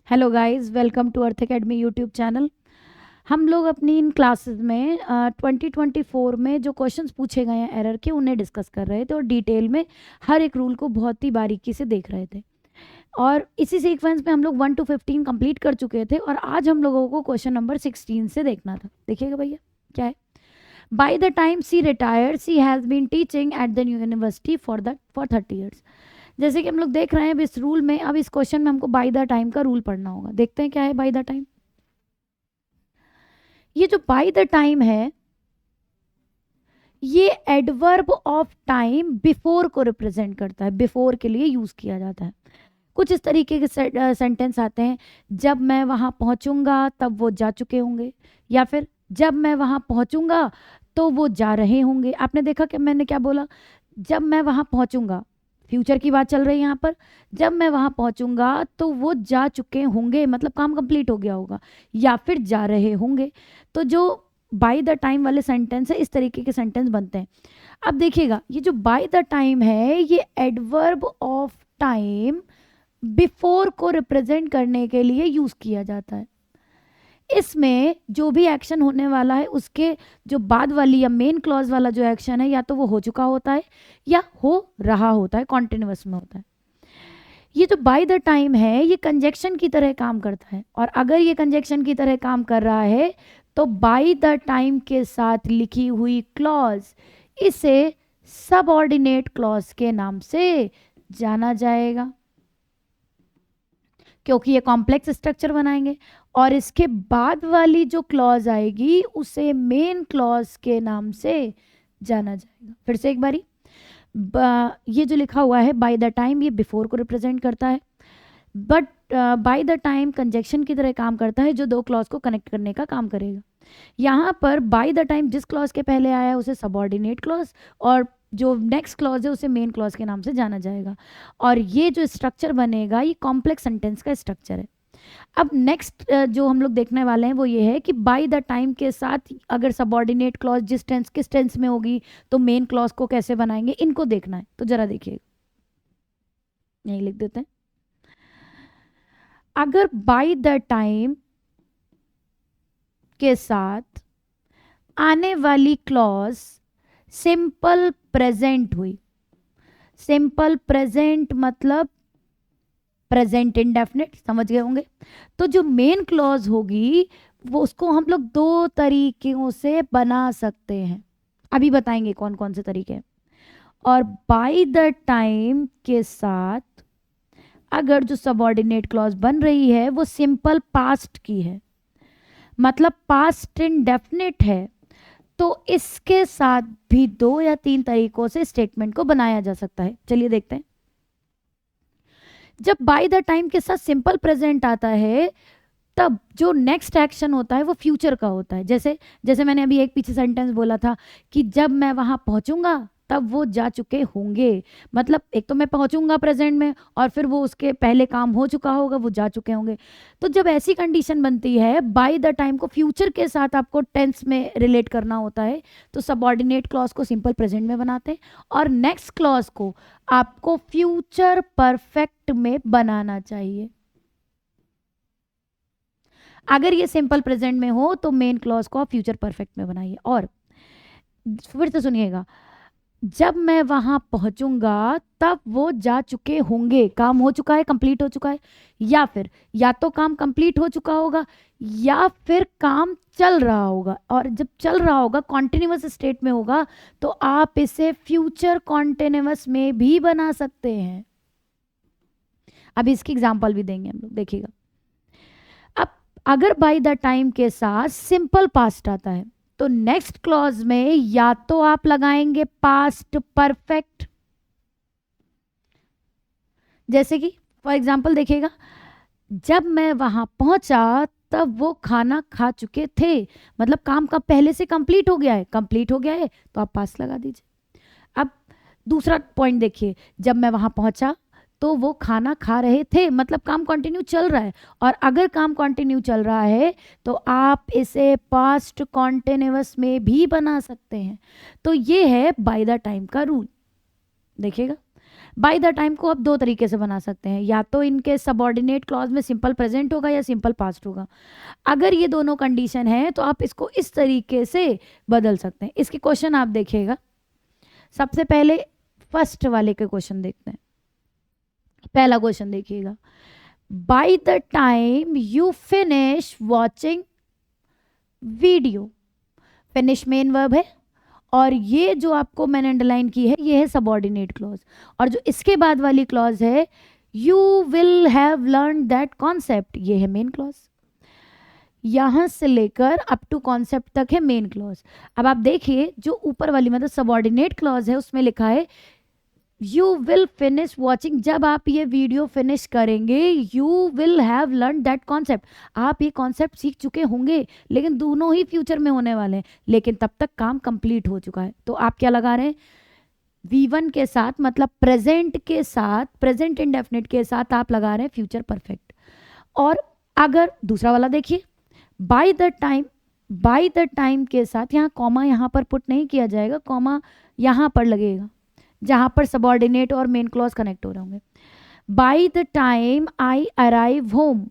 Hello guys, welcome to Arth academy YouTube channel. हम लोग अपनी इन क्लासेस में 2024 में जो क्वेश्चंस पूछे गए हैं एरर के उन्हें डिस्कस कर रहे थे और डिटेल में हर एक रूल को बहुत ही बारीकी से देख रहे थे। और इसी सीक्वेंस में हम लोग 1 to 15 कंप्लीट कर चुके थे और आज हम लोगों को क्वेश्चन नंबर 16 से देखना था। देखिएगा भैया क्या है। By the time she retired she has been teaching at the university for 30 years. जैसे कि हम लोग देख रहे हैं अब इस रूल में, अब इस क्वेश्चन में हमको बाय द टाइम का रूल पढ़ना होगा। देखते हैं क्या है बाय द टाइम। ये जो बाय द टाइम है ये एडवर्ब ऑफ टाइम बिफोर को रिप्रेजेंट करता है, बिफोर के लिए यूज किया जाता है। कुछ इस तरीके के सेंटेंस आते हैं, जब मैं वहां पहुंचूंगा तब वो जा चुके होंगे, या फिर जब मैं वहां पहुंचूंगा तो वो जा रहे होंगे। आपने देखा कि मैंने क्या बोला, जब मैं वहां पहुंचूंगा, फ्यूचर की बात चल रही है यहाँ पर। जब मैं वहां पहुंचूंगा तो वो जा चुके होंगे, मतलब काम कंप्लीट हो गया होगा, या फिर जा रहे होंगे। तो जो बाय द टाइम वाले सेंटेंस है इस तरीके के सेंटेंस बनते हैं। अब देखिएगा ये जो बाय द टाइम है ये एडवर्ब ऑफ टाइम बिफोर को रिप्रेजेंट करने के लिए यूज किया जाता है। इसमें जो भी एक्शन होने वाला है उसके जो बाद वाली या मेन क्लॉज वाला जो एक्शन है या तो वो हो चुका होता है या हो रहा होता है, कॉन्टिन्यूअस में होता है। ये जो बाय द टाइम है ये कंजक्शन की तरह काम करता है, और अगर ये कंजक्शन की तरह काम कर रहा है तो बाय द टाइम के साथ लिखी हुई क्लॉज इसे सबऑर्डिनेट क्लॉज के नाम से जाना जाएगा, क्योंकि ये कॉम्प्लेक्स स्ट्रक्चर बनाएंगे। और इसके बाद वाली जो क्लॉज आएगी उसे मेन क्लॉज के नाम से जाना जाएगा। फिर से एक बारी, ये जो लिखा हुआ है बाय द टाइम ये बिफोर को रिप्रेजेंट करता है, but by the time conjunction की तरह काम करता है जो दो क्लॉज को कनेक्ट करने का काम करेगा। यहाँ पर बाय द टाइम जिस क्लॉज के पहले आया है उसे सबऑर्डिनेट क्लॉज, और जो नेक्स्ट क्लॉज है उसे मेन क्लॉज के नाम से जाना जाएगा। और ये जो स्ट्रक्चर बनेगा ये कॉम्प्लेक्स सेंटेंस का स्ट्रक्चर है। अब नेक्स्ट जो हम लोग देखने वाले हैं वो ये है कि बाय द टाइम के साथ अगर सबऑर्डिनेट क्लॉज जिस टेंस किस टेंस में होगी तो मेन क्लॉज को कैसे बनाएंगे, इनको देखना है। तो जरा देखिए, यही लिख देते हैं। अगर बाय द टाइम के साथ आने वाली क्लॉज सिंपल प्रेजेंट हुई, सिंपल प्रेजेंट मतलब प्रेजेंट इंडेफिनिट, समझ गए होंगे। तो जो मेन क्लॉज होगी वो उसको हम लोग दो तरीकों से बना सकते हैं, अभी बताएंगे कौन कौन से तरीके हैं। और बाय द टाइम के साथ अगर जो सबऑर्डिनेट क्लॉज बन रही है वो सिंपल पास्ट की है, मतलब पास्ट इंडेफिनिट है, तो इसके साथ भी दो या तीन तरीकों से स्टेटमेंट को बनाया जा सकता है। चलिए देखते हैं। जब बाय द टाइम के साथ सिंपल प्रेजेंट आता है तब जो नेक्स्ट एक्शन होता है वो फ्यूचर का होता है। जैसे जैसे मैंने अभी एक पीछे सेंटेंस बोला था कि जब मैं वहां पहुंचूंगा तब वो जा चुके होंगे, मतलब एक तो मैं पहुंचूंगा प्रेजेंट में और फिर वो उसके पहले काम हो चुका होगा, वो जा चुके होंगे। तो जब ऐसी कंडीशन बनती है बाय द टाइम को फ्यूचर के साथ आपको टेंस में रिलेट करना होता है, तो सबऑर्डिनेट क्लॉज को सिंपल प्रेजेंट में बनाते हैं और नेक्स्ट क्लॉज को आपको फ्यूचर परफेक्ट में बनाना चाहिए। अगर ये सिंपल प्रेजेंट में हो तो मेन क्लॉज को आप फ्यूचर परफेक्ट में बनाइए। और फिर से सुनिएगा, जब मैं वहां पहुंचूंगा तब वो जा चुके होंगे, काम हो चुका है, कंप्लीट हो चुका है, या फिर या तो काम कंप्लीट हो चुका होगा या फिर काम चल रहा होगा। और जब चल रहा होगा कॉन्टिन्यूअस स्टेट में होगा तो आप इसे फ्यूचर कॉन्टिन्यूअस में भी बना सकते हैं। अब इसकी एग्जांपल भी देंगे हम लोग, देखिएगा। अब अगर बाय द टाइम के साथ सिंपल पास्ट आता है तो नेक्स्ट क्लॉज में या तो आप लगाएंगे पास्ट परफेक्ट, जैसे कि फॉर एग्जांपल देखिएगा, जब मैं वहां पहुंचा तब वो खाना खा चुके थे, मतलब काम का पहले से कंप्लीट हो गया है, कंप्लीट हो गया है तो आप पास्ट लगा दीजिए। अब दूसरा पॉइंट देखिए, जब मैं वहां पहुंचा तो वो खाना खा रहे थे, मतलब काम कंटिन्यू चल रहा है, और अगर काम कंटिन्यू चल रहा है तो आप इसे पास्ट कॉन्टिन्यूअस में भी बना सकते हैं। तो ये है बाय द टाइम का रूल। देखिएगा, बाय द टाइम को आप दो तरीके से बना सकते हैं, या तो इनके सबऑर्डिनेट क्लॉज में सिंपल प्रेजेंट होगा या सिंपल पास्ट होगा। अगर ये दोनों कंडीशन है तो आप इसको इस तरीके से बदल सकते हैं। इसके क्वेश्चन आप देखिएगा, सबसे पहले फर्स्ट वाले के क्वेश्चन देखते हैं। पहला क्वेश्चन देखिएगा, bye the time you finish watching video. Finish main verb है, और ये जो आपको मैंने अंडरलाइन की है ये है सबऑर्डिनेट क्लॉज, और जो इसके बाद वाली क्लॉज है you will have learn that concept, ये है मेन क्लॉज। यहां से लेकर अप टू कॉन्सेप्ट तक है मेन क्लॉज। अब आप देखिए जो ऊपर वाली मतलब सबऑर्डिनेट क्लॉज है उसमें लिखा है यू विल फिनिश वॉचिंग, जब आप ये वीडियो फिनिश करेंगे you will have learn that concept, आप ये कॉन्सेप्ट सीख चुके होंगे, लेकिन दोनों ही फ्यूचर में होने वाले हैं, लेकिन तब तक काम कंप्लीट हो चुका है। तो आप क्या लगा रहे हैं, V1 के साथ मतलब प्रेजेंट के साथ, प्रेजेंट इंडेफिनिट के साथ आप लगा रहे हैं फ्यूचर परफेक्ट। और अगर दूसरा वाला देखिए, बाय द टाइम के साथ यहाँ कॉमा यहाँ पर पुट नहीं किया जाएगा, कॉमा यहाँ पर लगेगा जहां पर सबऑर्डिनेट और मेन क्लॉज कनेक्ट हो रहे होंगे। Bye the time I arrive home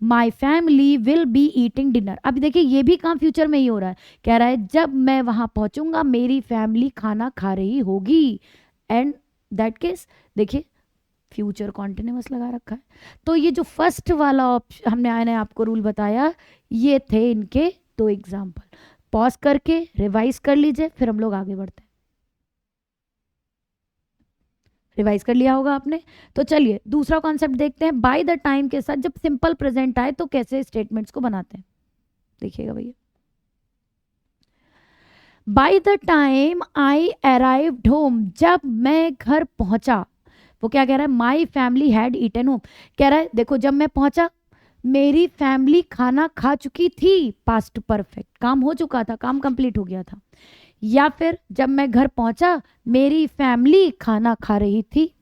my family will be eating dinner. अब देखिए ये भी काम फ्यूचर में ही हो रहा है, कह रहा है जब मैं वहां पहुंचूंगा मेरी फैमिली खाना खा रही होगी, एंड दैट केस देखिए फ्यूचर कॉन्टिन्यूअस लगा रखा है। तो ये जो फर्स्ट वाला ऑप्शन हमने आपको रूल बताया, ये थे इनके दो एग्जाम्पल। पॉज करके रिवाइज कर लीजिए, फिर हम लोग आगे बढ़ते हैं। रिवाइज कर लिया होगा आपने, तो चलिए दूसरा कॉन्सेप्ट देखते हैं। बाय द टाइम के साथ जब सिंपल प्रेजेंट आए तो कैसे स्टेटमेंट्स को बनाते हैं, देखिएगा भैया। By the time I arrived home, जब मैं घर पहुंचा, वो क्या कह रहा है, my family had eaten home, कह रहा है देखो जब मैं पहुंचा मेरी फैमिली खाना खा चुकी थी, पास्ट परफेक्ट, काम हो चुका था, काम कंप्लीट हो गया था। या फिर जब मैं घर पहुंचा मेरी फैमिली खाना खा रही थी,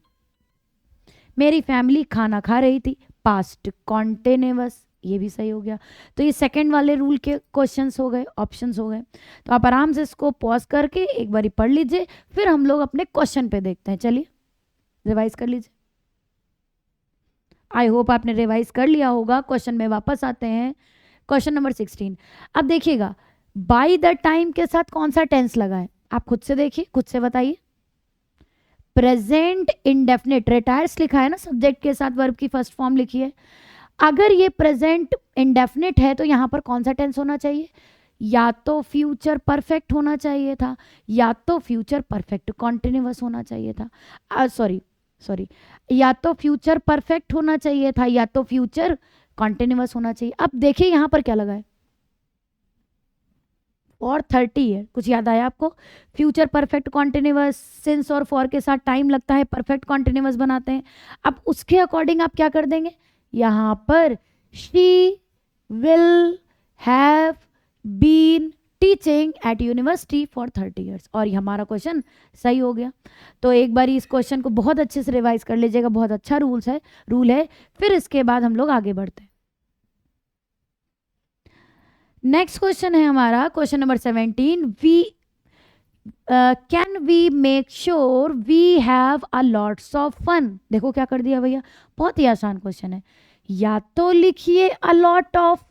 मेरी फैमिली खाना खा रही थी, पास्ट कॉन्टिन्यूअस, ये भी सही हो गया। तो ये सेकंड वाले रूल के क्वेश्चंस हो गए, ऑप्शंस हो गए। तो आप आराम से इसको पॉज करके एक बारी पढ़ लीजिए, फिर हम लोग अपने क्वेश्चन पे देखते हैं। चलिए रिवाइज कर लीजिए, आई होप आपने रिवाइज कर लिया होगा। क्वेश्चन में वापस आते हैं, क्वेश्चन नंबर 16। अब देखिएगा बाय द टाइम के साथ कौन सा टेंस लगा है, आप खुद से देखिए, खुद से बताइए। प्रेजेंट इंडेफिनिट, रिटायर्स लिखा है ना, सब्जेक्ट के साथ वर्ब की फर्स्ट फॉर्म लिखी है। अगर ये प्रेजेंट इंडेफिनिट है तो यहां पर कौन सा टेंस होना चाहिए, या तो फ्यूचर परफेक्ट होना चाहिए था, या तो फ्यूचर परफेक्ट कॉन्टिन्यूअस होना चाहिए था, सॉरी या तो फ्यूचर परफेक्ट होना चाहिए था, या तो फ्यूचर कॉन्टिन्यूअस होना चाहिए। अब देखिए यहां पर क्या लगा है, और 30 है, कुछ याद आया आपको, फ्यूचर परफेक्ट कॉन्टिन्यूअस, सिंस और फॉर के साथ टाइम लगता है, परफेक्ट कॉन्टिन्यूअस बनाते हैं। अब उसके अकॉर्डिंग आप क्या कर देंगे, यहां पर she will have been teaching at university for 30 years, और ये हमारा क्वेश्चन सही हो गया। तो एक बार इस क्वेश्चन को बहुत अच्छे से रिवाइज कर लीजिएगा, बहुत अच्छा रूल है। फिर इसके बाद हम लोग आगे बढ़ते हैं। नेक्स्ट क्वेश्चन है हमारा question number 17। Can we make sure we have a lots of fun. देखो क्या कर दिया भैया, बहुत ही आसान क्वेश्चन है। या तो लिखिए अ लॉट ऑफ,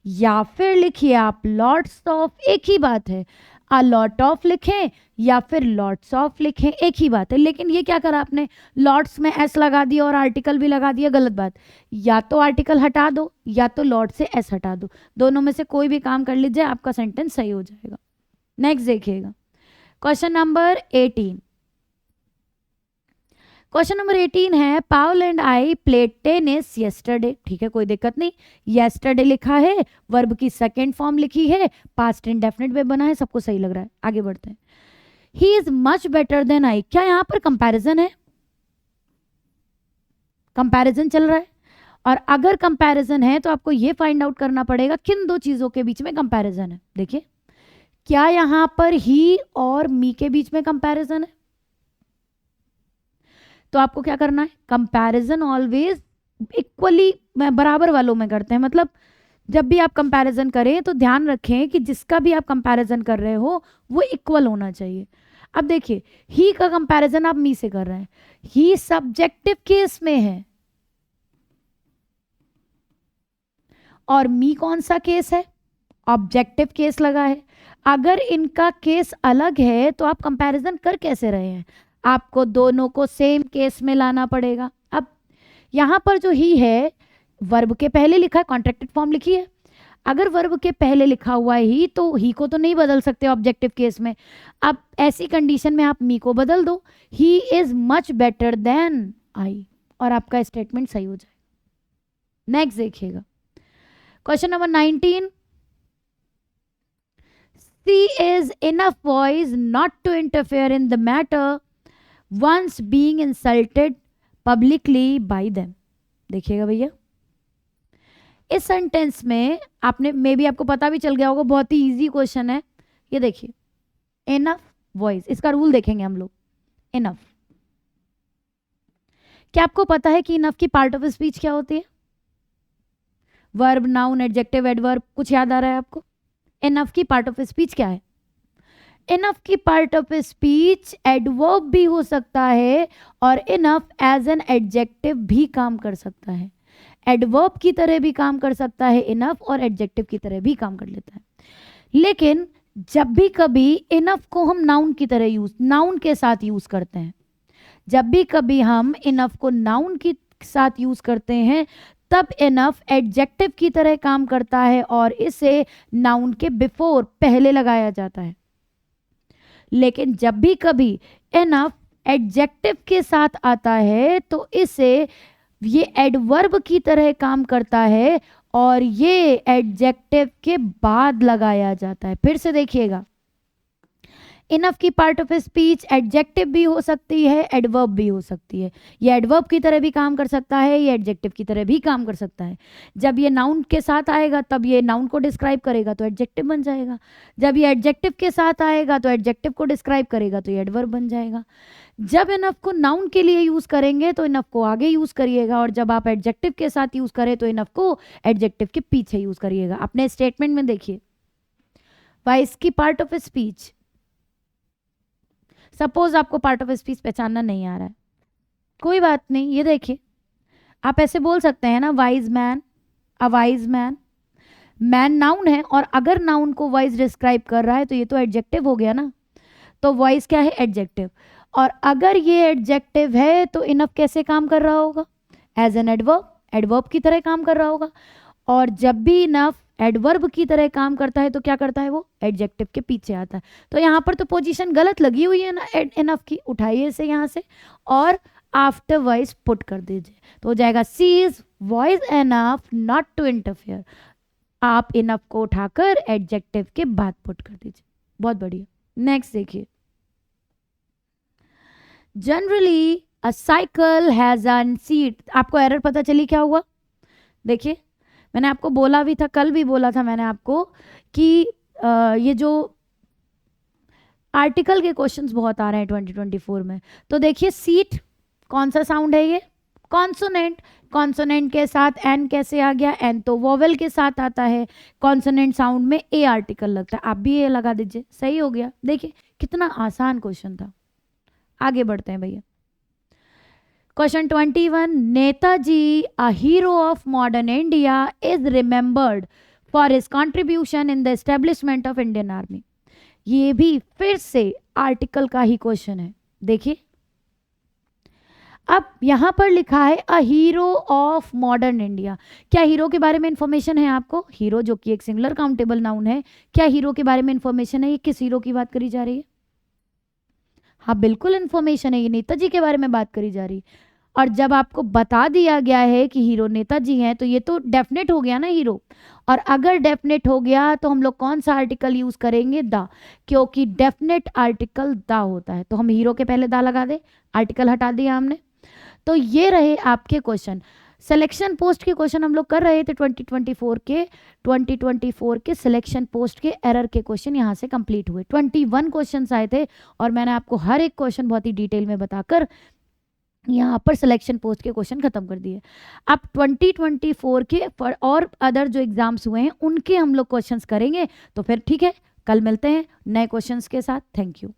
या फिर लिखिए आप लॉट्स ऑफ, एक ही बात है। अ लॉट ऑफ लिखें या फिर लॉट्स ऑफ लिखें, एक ही बात है। लेकिन ये क्या करा आपने, लॉट्स में एस लगा दिया और आर्टिकल भी लगा दिया, गलत बात। या तो आर्टिकल हटा दो या तो लॉट से एस हटा दो, दोनों में से कोई भी काम कर लीजिए, आपका सेंटेंस सही हो जाएगा। नेक्स्ट देखिएगा क्वेश्चन नंबर 18। क्वेश्चन नंबर 18 है, Paul and I played tennis yesterday. ठीक है, कोई दिक्कत नहीं, येस्टरडे लिखा है, वर्ब की सेकेंड फॉर्म लिखी है, पास्ट इंडेफिनिट में बना है, सबको सही लग रहा है। आगे बढ़ते हैं। He is much better than I, क्या यहां पर कंपैरिजन है, कंपैरिजन चल रहा है। और अगर कंपैरिजन है तो आपको ये फाइंड आउट करना पड़ेगा किन दो चीजों के बीच में कंपैरिजन है। देखिए क्या यहां पर ही और मी के बीच में कंपैरिजन है, तो आपको क्या करना है, कंपैरिजन ऑलवेज इक्वली बराबर वालों में करते हैं। मतलब जब भी आप कंपैरिजन करें तो ध्यान रखें कि जिसका भी आप कंपैरिजन कर रहे हो वो इक्वल होना चाहिए। अब देखिए ही का कंपैरिजन आप मी से कर रहे हैं, ही सब्जेक्टिव केस में है और मी कौन सा केस है, ऑब्जेक्टिव केस लगा है। अगर इनका केस अलग है तो आप कंपैरिजन कर कैसे रहे हैं, आपको दोनों को सेम केस में लाना पड़ेगा। अब यहां पर जो ही है वर्ब के पहले लिखा है, कॉन्ट्रैक्टेड फॉर्म लिखी है। अगर वर्ब के पहले लिखा हुआ है ही तो ही को तो नहीं बदल सकते ऑब्जेक्टिव केस में। अब ऐसी कंडीशन में आप मी को बदल दो, he is much better than I, और आपका स्टेटमेंट सही हो जाएगा। नेक्स्ट देखिएगा question number 19, she is enough wise not to interfere in the matter once being insulted publicly by them। देखिएगा भैया इस सेंटेंस में आपने मे बी आपको पता भी चल गया होगा, बहुत ही इजी क्वेश्चन है। ये देखिए इनफ वॉइस, इसका रूल देखेंगे हम लोग। इनफ, क्या आपको पता है कि इनफ की पार्ट ऑफ स्पीच क्या होती है? वर्ब, नाउन, एडजेक्टिव, एडवर्ब, कुछ याद आ रहा है आपको? इनफ की पार्ट ऑफ स्पीच क्या है? इनफ की पार्ट ऑफ स्पीच एडवर्ब भी हो सकता है और इनफ एज एन एडजेक्टिव भी काम कर सकता है। एडवर्ब की तरह भी काम कर सकता है इनफ, और एडजेक्टिव की तरह भी काम कर लेता है। लेकिन जब भी कभी इनफ को हम नाउन की तरह नाउन के साथ यूज करते हैं, जब भी कभी हम इनफ को नाउन के साथ यूज करते हैं तब इनफ एडजेक्टिव की तरह काम करता है और इसे नाउन के बिफोर, पहले लगाया जाता है। लेकिन जब भी कभी इनफ एडजेक्टिव के साथ आता है तो इसे ये एडवर्ब की तरह काम करता है और ये एडजेक्टिव के बाद लगाया जाता है। फिर से देखिएगा, इनफ की पार्ट ऑफ स्पीच एडजेक्टिव भी हो सकती है, एडवर्ब भी हो सकती है। ये एडवर्ब की तरह भी काम कर सकता है, ये एडजेक्टिव की तरह भी काम कर सकता है। जब ये नाउन के साथ आएगा तब ये नाउन को डिस्क्राइब करेगा तो एडजेक्टिव बन जाएगा। जब ये एडजेक्टिव के साथ आएगा तो एडजेक्टिव को डिस्क्राइब करेगा तो ये एडवर्ब बन जाएगा। जब इनफ को नाउन के लिए यूज करेंगे तो इनफ को आगे यूज करिएगा, और जब आप एडजेक्टिव के साथ यूज करें तो इनफ को एडजेक्टिव के पीछे यूज करिएगा। अपने स्टेटमेंट में देखिए, वॉइस की पार्ट ऑफ स्पीच, सपोज आपको पार्ट ऑफ स्पीच पहचानना नहीं आ रहा है, कोई बात नहीं, ये देखिए आप ऐसे बोल सकते हैं ना, wise man, a wise man. Man noun है और अगर नाउन को वाइज डिस्क्राइब कर रहा है तो ये तो एडजेक्टिव हो गया ना, तो वॉइस क्या है? एडजेक्टिव। और अगर ये एडजेक्टिव है तो इनफ कैसे काम कर रहा होगा? एज एन एडवर्ब, एडवर्ब की तरह काम कर रहा होगा। और जब भी इनफ एडवर्ब की तरह काम करता है तो क्या करता है? वो एडजेक्टिव के पीछे आता है। तो यहाँ पर तो पोजीशन गलत लगी हुई है ना इनफ की, उठाइए इसे यहाँ से और आफ्टर वॉइस पुट कर दीजिए, तो हो जाएगा C is voice enough not to interfere. आप इनफ को उठाकर एडजेक्टिव के बाद पुट कर दीजिए। बहुत बढ़िया। नेक्स्ट देखिए, generally a cycle has an seat. आपको एरर पता चली क्या हुआ? देखिए मैंने आपको बोला भी था, कल भी बोला था मैंने आपको कि ये जो आर्टिकल के क्वेश्चंस बहुत आ रहे हैं 2024 में। तो देखिए सीट कौन सा साउंड है? ये कॉन्सोनेंट। कॉन्सोनेंट के साथ एन कैसे आ गया? एन तो वोवेल के साथ आता है, कॉन्सोनेंट साउंड में ए आर्टिकल लगता है, आप भी ए लगा दीजिए, सही हो गया। देखिए कितना आसान क्वेश्चन था। आगे बढ़ते हैं भैया, question 21, Netaji a hero of modern India is remembered for his contribution in the establishment of Indian army. ये भी फिर से आर्टिकल का ही क्वेश्चन है। देखिए अब यहां पर लिखा है a hero of modern India. क्या हीरो के बारे में इंफॉर्मेशन है आपको? हीरो जो कि एक सिंगुलर काउंटेबल नाउन है, क्या हीरो के बारे में इंफॉर्मेशन है? ये किस हीरो की बात करी जा रही है? हाँ बिल्कुल इंफॉर्मेशन है, ये नेताजी के बारे में बात करी जा रही है। और जब आपको बता दिया गया है कि हीरो नेताजी हैं तो ये तो डेफिनेट हो गया ना हीरो। और अगर डेफिनेट हो गया तो हम लोग कौन सा आर्टिकल यूज करेंगे? द, क्योंकि डेफिनेट आर्टिकल द होता है। तो हम हीरो के पहले द लगा दे, आर्टिकल हटा दिया हमने। तो ये रहे आपके क्वेश्चन। सिलेक्शन पोस्ट के क्वेश्चन हम लोग कर रहे थे 2024 के सिलेक्शन पोस्ट के एरर के क्वेश्चन यहाँ से कंप्लीट हुए। 21 क्वेश्चंस आए थे और मैंने आपको हर एक क्वेश्चन बहुत ही डिटेल में बताकर यहाँ पर सिलेक्शन पोस्ट के क्वेश्चन खत्म कर दिए। अब 2024 के और अदर जो एग्जाम्स हुए हैं उनके हम लोग क्वेश्चंस करेंगे। तो फिर ठीक है, कल मिलते हैं नए क्वेश्चंस के साथ। Thank you.